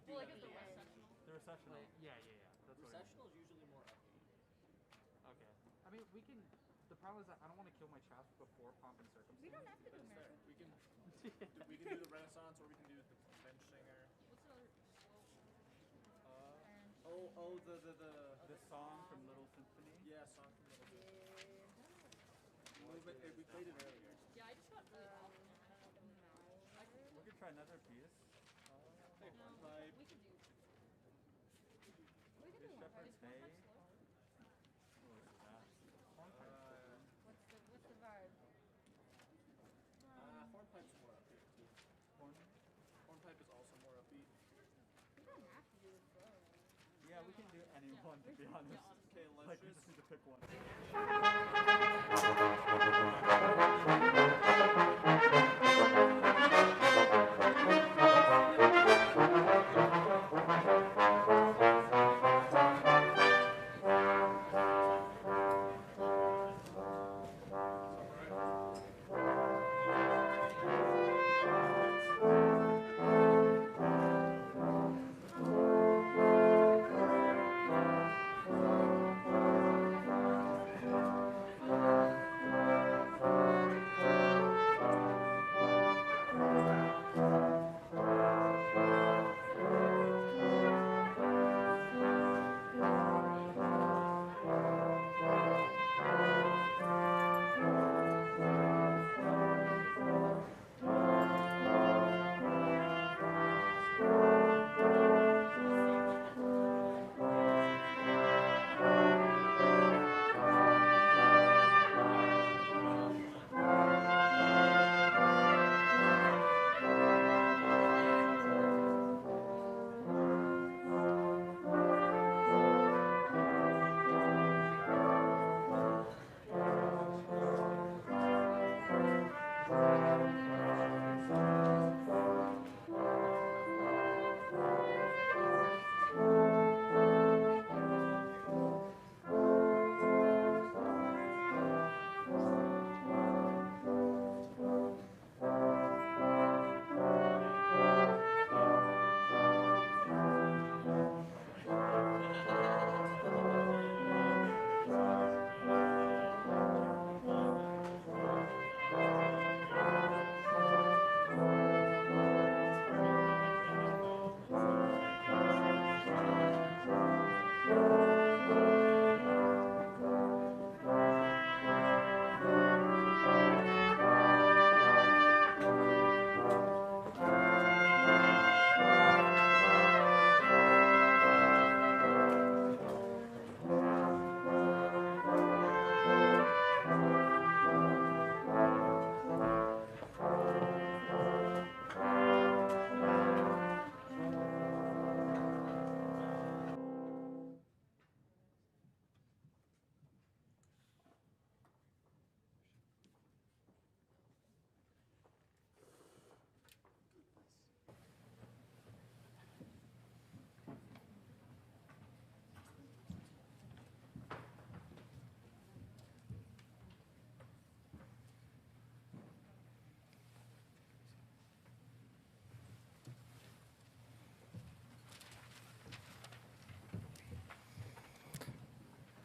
Well, I guess the recessional. The recessional. Yeah. That's what I mean. Recessional is usually more upbeat. Okay. I mean, we can. The problem is that I don't want to kill my chaff before pomp and circumstance. We don't have to do That's fair. America. We can do the Renaissance or we can do the bench singer. What's another slow? The song from Little Symphony. Yeah, song from Little Bit. We played it earlier. Yeah, I just got really off. We could try another piece. Hey, No, pipe. we could do. We could do Is one. Shepherd's Is one Bay. type slow? What was that? Hornpipe. What's the vibe? Hornpipe's more upbeat too. Hornpipe is also more upbeat. We don't have to do it slow. Yeah, we can do anyone, to be honest. Okay, let's Like, we just. just need to pick one.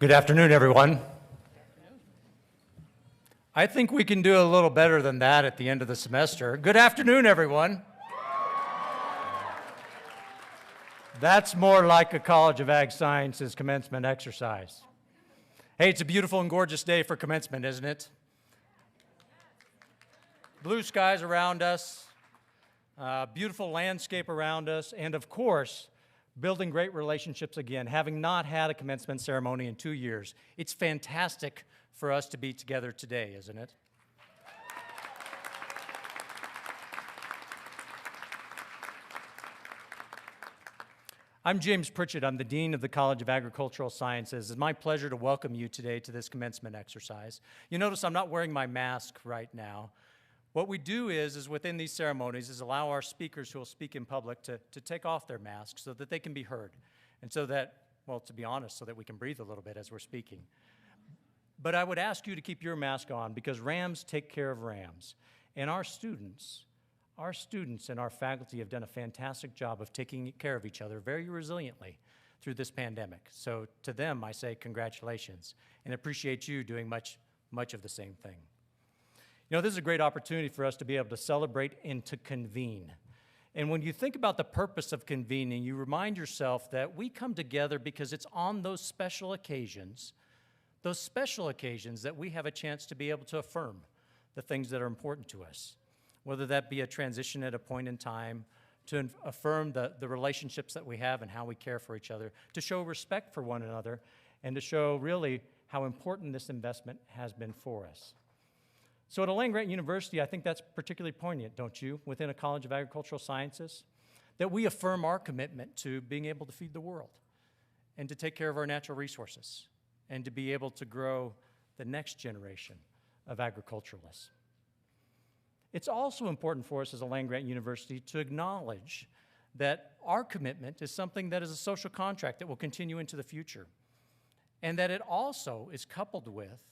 Good afternoon, everyone. I think we can do a little better than that at the end of the semester. Good afternoon, everyone. That's more like a College of Ag Sciences commencement exercise. Hey, it's a beautiful and gorgeous day for commencement, isn't it? Blue skies around us, beautiful landscape around us, and of course, building great relationships again, having not had a commencement ceremony in 2 years. It's fantastic for us to be together today, isn't it? I'm James Pritchett. I'm the Dean of the College of Agricultural Sciences. It's my pleasure to welcome you today to this commencement exercise. You notice I'm not wearing my mask right now. What we do is within these ceremonies is allow our speakers who will speak in public to take off their masks so that they can be heard. And so that, well, to be honest, so that we can breathe a little bit as we're speaking. But I would ask you to keep your mask on because rams take care of rams. And our students Our students and our faculty have done a fantastic job of taking care of each other very resiliently through this pandemic. So to them, I say congratulations and appreciate you doing much of the same thing. You know, this is a great opportunity for us to be able to celebrate and to convene. And when you think about the purpose of convening, you remind yourself that we come together because it's on those special occasions that we have a chance to be able to affirm the things that are important to us, whether that be a transition at a point in time, to affirm the relationships that we have and how we care for each other, to show respect for one another, and to show really how important this investment has been for us. So at a land-grant university, I think that's particularly poignant, don't you, within a College of Agricultural Sciences, that we affirm our commitment to being able to feed the world and to take care of our natural resources and to be able to grow the next generation of agriculturalists. It's also important for us as a land-grant university to acknowledge that our commitment is something that is a social contract that will continue into the future, and that it also is coupled with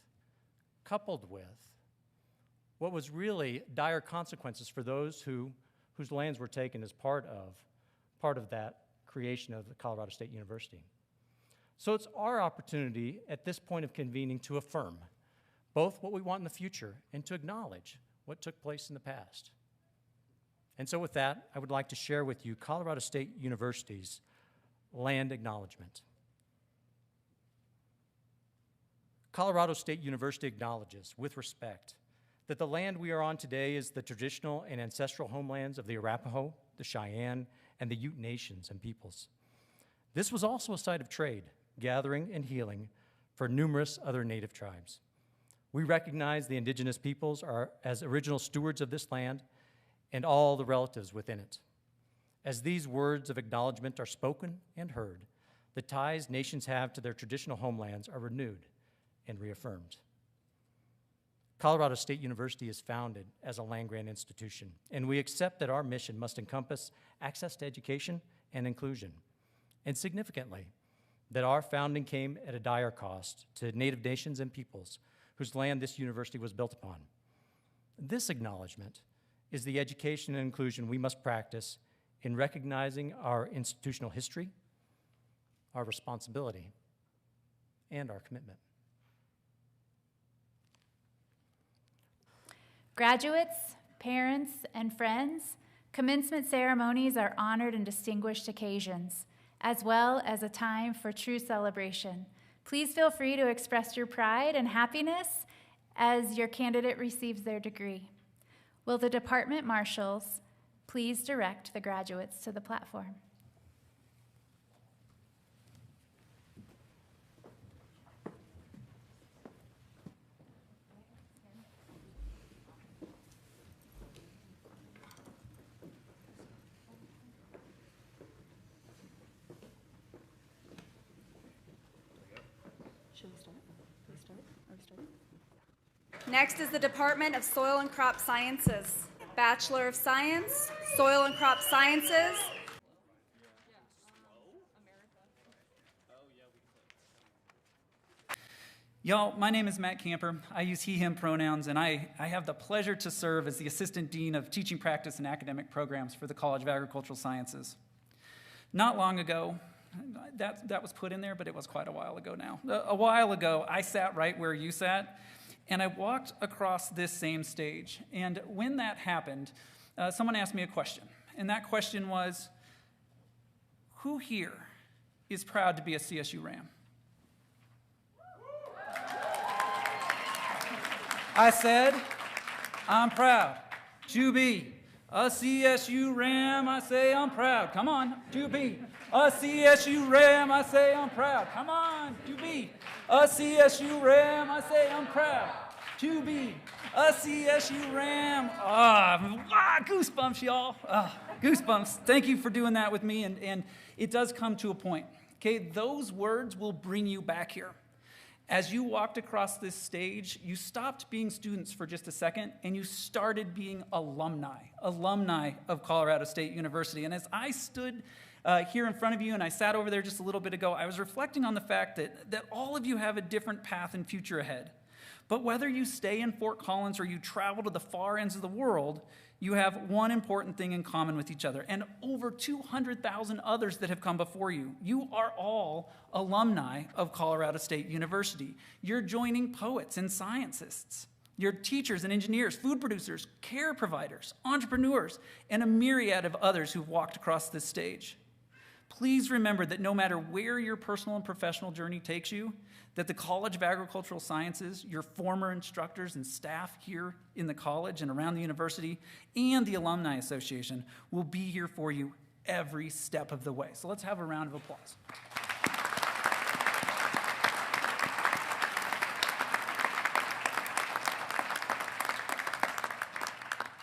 what was really dire consequences for those whose lands were taken as part of that creation of the Colorado State University. So it's our opportunity at this point of convening to affirm both what we want in the future and to acknowledge what took place in the past. And so with that, I would like to share with you Colorado State University's land acknowledgement. Colorado State University acknowledges, with respect, that the land we are on today is the traditional and ancestral homelands of the Arapaho, the Cheyenne, and the Ute nations and peoples. This was also a site of trade, gathering, and healing for numerous other native tribes. We recognize the indigenous peoples as original stewards of this land and all the relatives within it. As these words of acknowledgement are spoken and heard, the ties nations have to their traditional homelands are renewed and reaffirmed. Colorado State University is founded as a land-grant institution, and we accept that our mission must encompass access to education and inclusion. And significantly, that our founding came at a dire cost to Native nations and peoples whose land this university was built upon. This acknowledgement is the education and inclusion we must practice in recognizing our institutional history, our responsibility, and our commitment. Graduates, parents, and friends, commencement ceremonies are honored and distinguished occasions, as well as a time for true celebration. Please feel free to express your pride and happiness as your candidate receives their degree. Will the department marshals please direct the graduates to the platform? Should we start? Are we starting? Next is the Department of Soil and Crop Sciences. Bachelor of Science, Soil and Crop Sciences. Y'all, my name is Matt Camper. I use he, him pronouns, and I have the pleasure to serve as the Assistant Dean of Teaching Practice and Academic Programs for the College of Agricultural Sciences. Not long ago, that was put in there, but it was quite a while ago now. A while ago, I sat right where you sat, and I walked across this same stage. And when that happened, someone asked me a question, and that question was, who here is proud to be a CSU Ram? I said, I'm proud to be a CSU Ram. I say I'm proud. Come on, to be a CSU Ram. I say I'm proud. Come on, to be a CSU Ram. I say I'm proud to be a CSU Ram. Goosebumps, y'all. Goosebumps. Thank you for doing that with me. And it does come to a point. Okay, those words will bring you back here. As you walked across this stage, you stopped being students for just a second, and you started being alumni of Colorado State University. And as I stood here in front of you, and I sat over there just a little bit ago, I was reflecting on the fact that all of you have a different path and future ahead. But whether you stay in Fort Collins or you travel to the far ends of the world, you have one important thing in common with each other and over 200,000 others that have come before you. You are all alumni of Colorado State University. You're joining poets and scientists. You're teachers and engineers, food producers, care providers, entrepreneurs, and a myriad of others who've walked across this stage. Please remember that no matter where your personal and professional journey takes you, that the College of Agricultural Sciences, your former instructors and staff here in the college and around the university, and the Alumni Association will be here for you every step of the way. So let's have a round of applause.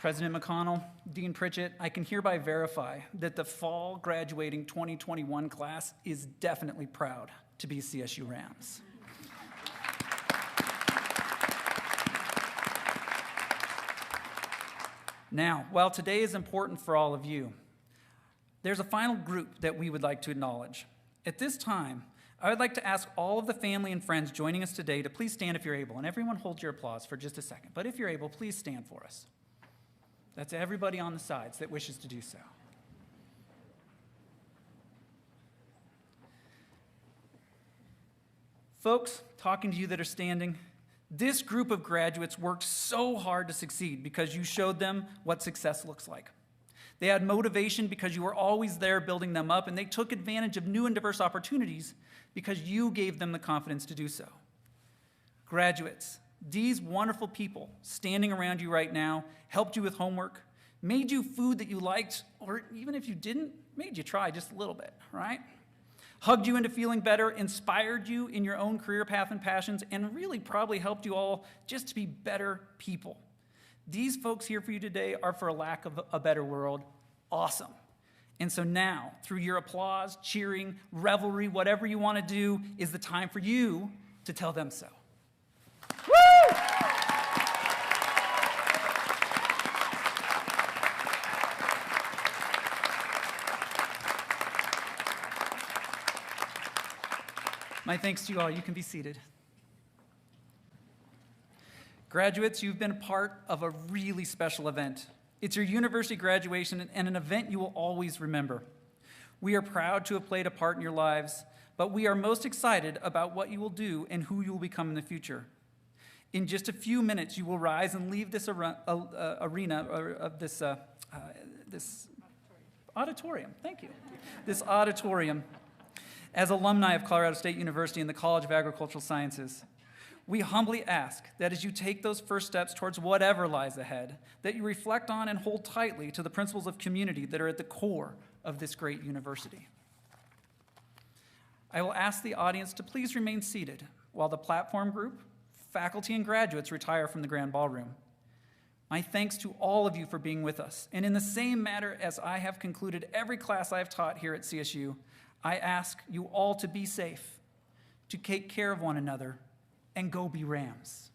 President McConnell, Dean Pritchett, I can hereby verify that the fall graduating 2021 class is definitely proud to be CSU Rams. Now, while today is important for all of you, there's a final group that we would like to acknowledge. At this time, I would like to ask all of the family and friends joining us today to please stand if you're able, and everyone hold your applause for just a second. But if you're able, please stand for us. That's everybody on the sides that wishes to do so. Folks, talking to you that are standing, this group of graduates worked so hard to succeed because you showed them what success looks like. They had motivation because you were always there building them up, and they took advantage of new and diverse opportunities because you gave them the confidence to do so. Graduates, these wonderful people standing around you right now helped you with homework, made you food that you liked, or even if you didn't, made you try just a little bit, right? Hugged you into feeling better, inspired you in your own career path and passions, and really probably helped you all just to be better people. These folks here for you today are, for a lack of a better word, awesome. And so now, through your applause, cheering, revelry, whatever you want to do, is the time for you to tell them so. Woo! My thanks to you all. You can be seated. Graduates, you've been a part of a really special event. It's your university graduation and an event you will always remember. We are proud to have played a part in your lives, but we are most excited about what you will do and who you will become in the future. In just a few minutes, you will rise and leave this arena, or this auditorium. Thank you. This auditorium as alumni of Colorado State University and the College of Agricultural Sciences. We humbly ask that as you take those first steps towards whatever lies ahead, that you reflect on and hold tightly to the principles of community that are at the core of this great university. I will ask the audience to please remain seated while the platform group, faculty, and graduates retire from the grand ballroom. My thanks to all of you for being with us. And in the same manner as I have concluded every class I have taught here at CSU, I ask you all to be safe, to take care of one another, and go be Rams.